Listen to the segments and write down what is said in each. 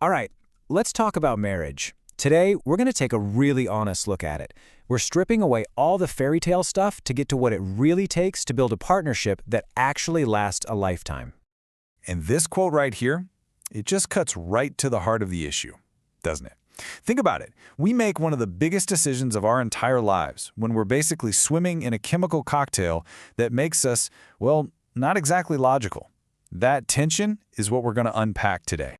All right, let's talk about marriage. Today, we're going to take a really honest look at it. We're stripping away all the fairy tale stuff to get to what it really takes to build a partnership that actually lasts a lifetime. And this quote right here, it just cuts right to the heart of the issue, doesn't it? Think about it. We make one of the biggest decisions of our entire lives when we're basically swimming in a chemical cocktail that makes us, well, not exactly logical. That tension is what we're going to unpack today.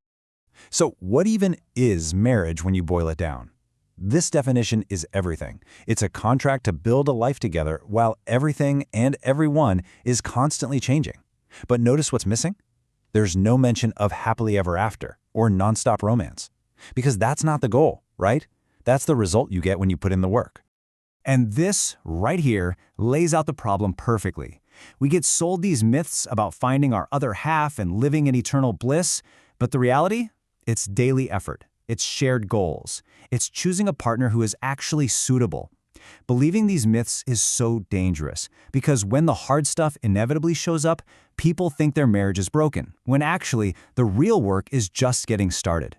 So what even is marriage when you boil it down? This definition is everything. It's a contract to build a life together while everything and everyone is constantly changing. But notice what's missing? There's no mention of happily ever after or nonstop romance. Because that's not the goal, right? That's the result you get when you put in the work. And this, right here, lays out the problem perfectly. We get sold these myths about finding our other half and living in eternal bliss, but the reality? It's daily effort. It's shared goals. It's choosing a partner who is actually suitable. Believing these myths is so dangerous because when the hard stuff inevitably shows up, people think their marriage is broken, when actually the real work is just getting started.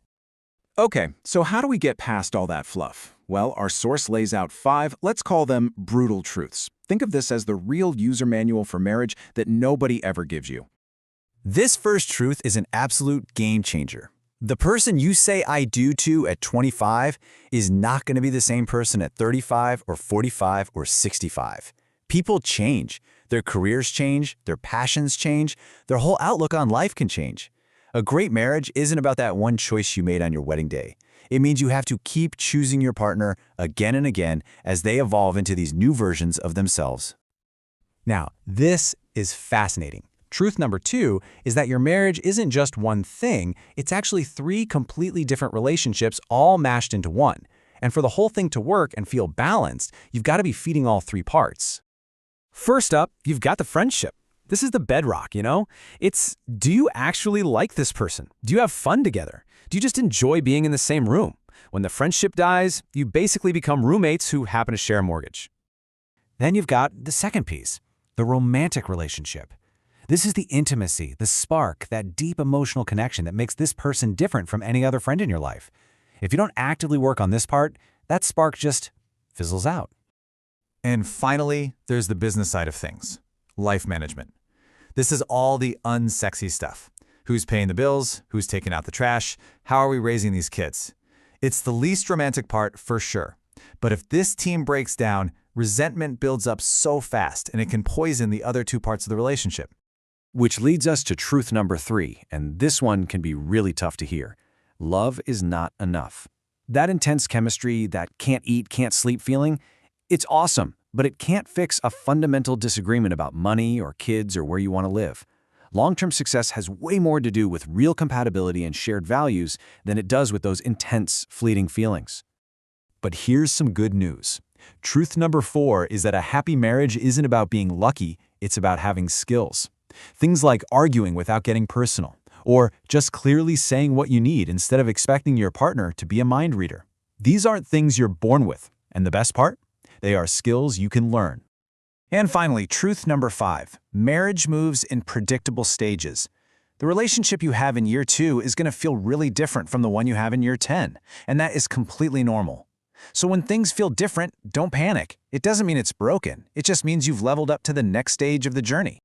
Okay, so how do we get past all that fluff? Well, our source lays out 5, let's call them brutal truths. Think of this as the real user manual for marriage that nobody ever gives you. This first truth is an absolute game changer. The person you say I do to at 25 is not going to be the same person at 35 or 45 or 65. People change. Their careers change, their passions change, their whole outlook on life can change. A great marriage isn't about that one choice you made on your wedding day. It means you have to keep choosing your partner again and again as they evolve into these new versions of themselves. Now, this is fascinating. Truth number 2 is that your marriage isn't just one thing, it's actually 3 completely different relationships all mashed into one. And for the whole thing to work and feel balanced, you've got to be feeding all 3 parts. First up, you've got the friendship. This is the bedrock, you know? It's, do you actually like this person? Do you have fun together? Do you just enjoy being in the same room? When the friendship dies, you basically become roommates who happen to share a mortgage. Then you've got the second piece, the romantic relationship. This is the intimacy, the spark, that deep emotional connection that makes this person different from any other friend in your life. If you don't actively work on this part, that spark just fizzles out. And finally, there's the business side of things, life management. This is all the unsexy stuff. Who's paying the bills? Who's taking out the trash? How are we raising these kids? It's the least romantic part for sure. But if this team breaks down, resentment builds up so fast and it can poison the other 2 parts of the relationship. Which leads us to truth number 3, and this one can be really tough to hear. Love is not enough. That intense chemistry, that can't eat, can't sleep feeling, it's awesome, but it can't fix a fundamental disagreement about money or kids or where you want to live. Long-term success has way more to do with real compatibility and shared values than it does with those intense, fleeting feelings. But here's some good news. Truth number 4 is that a happy marriage isn't about being lucky, it's about having skills. Things like arguing without getting personal, or just clearly saying what you need instead of expecting your partner to be a mind reader. These aren't things you're born with, and the best part? They are skills you can learn. And finally, truth number 5, marriage moves in predictable stages. The relationship you have in year 2 is going to feel really different from the one you have in year 10, and that is completely normal. So when things feel different, don't panic. It doesn't mean it's broken. It just means you've leveled up to the next stage of the journey.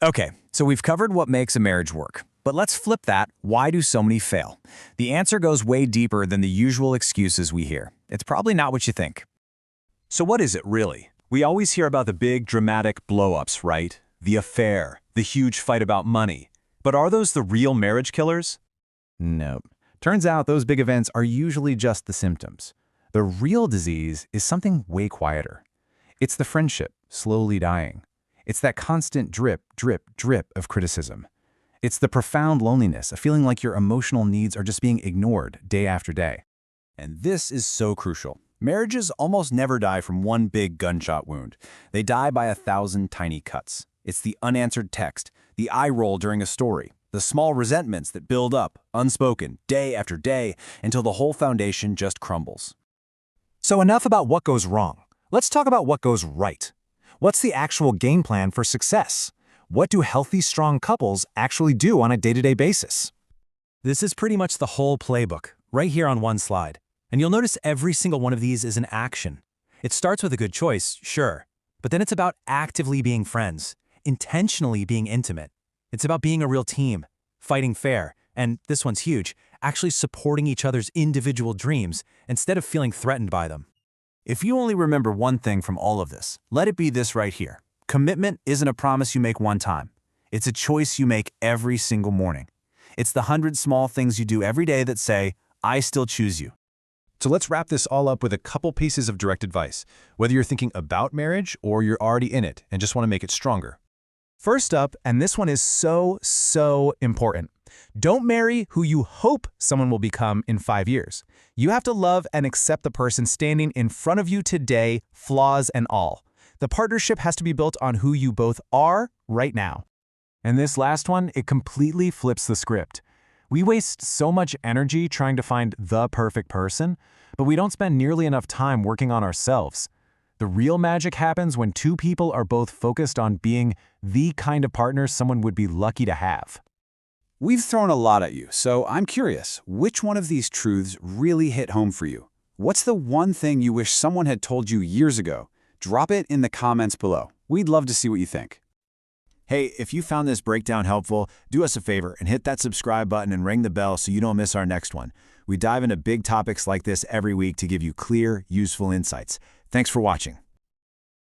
Okay, so we've covered what makes a marriage work. But let's flip that. Why do so many fail? The answer goes way deeper than the usual excuses we hear. It's probably not what you think. So what is it really? We always hear about the big dramatic blow-ups, right? The affair, the huge fight about money. But are those the real marriage killers? Nope. Turns out those big events are usually just the symptoms. The real disease is something way quieter. It's the friendship slowly dying. It's that constant drip, drip, drip of criticism. It's the profound loneliness, a feeling like your emotional needs are just being ignored day after day. And this is so crucial. Marriages almost never die from one big gunshot wound. They die by 1,000 tiny cuts. It's the unanswered text, the eye roll during a story, the small resentments that build up, unspoken, day after day, until the whole foundation just crumbles. So enough about what goes wrong. Let's talk about what goes right. What's the actual game plan for success? What do healthy, strong couples actually do on a day-to-day basis? This is pretty much the whole playbook, right here on one slide. And you'll notice every single one of these is an action. It starts with a good choice, sure, but then it's about actively being friends, intentionally being intimate. It's about being a real team, fighting fair, and this one's huge, actually supporting each other's individual dreams instead of feeling threatened by them. If you only remember one thing from all of this, let it be this right here. Commitment isn't a promise you make one time. It's a choice you make every single morning. It's the 100 small things you do every day that say, I still choose you. So let's wrap this all up with a couple pieces of direct advice, whether you're thinking about marriage or you're already in it and just want to make it stronger. First up, and this one is so important, don't marry who you hope someone will become in 5 years. You have to love and accept the person standing in front of you today, flaws and all. The partnership has to be built on who you both are right now. And this last one, it completely flips the script. We waste so much energy trying to find the perfect person, but we don't spend nearly enough time working on ourselves. The real magic happens when two people are both focused on being the kind of partner someone would be lucky to have. We've thrown a lot at you, so I'm curious, which one of these truths really hit home for you? What's the one thing you wish someone had told you years ago? Drop it in the comments below. We'd love to see what you think. Hey, if you found this breakdown helpful, do us a favor and hit that subscribe button and ring the bell so you don't miss our next one. We dive into big topics like this every week to give you clear, useful insights. Thanks for watching.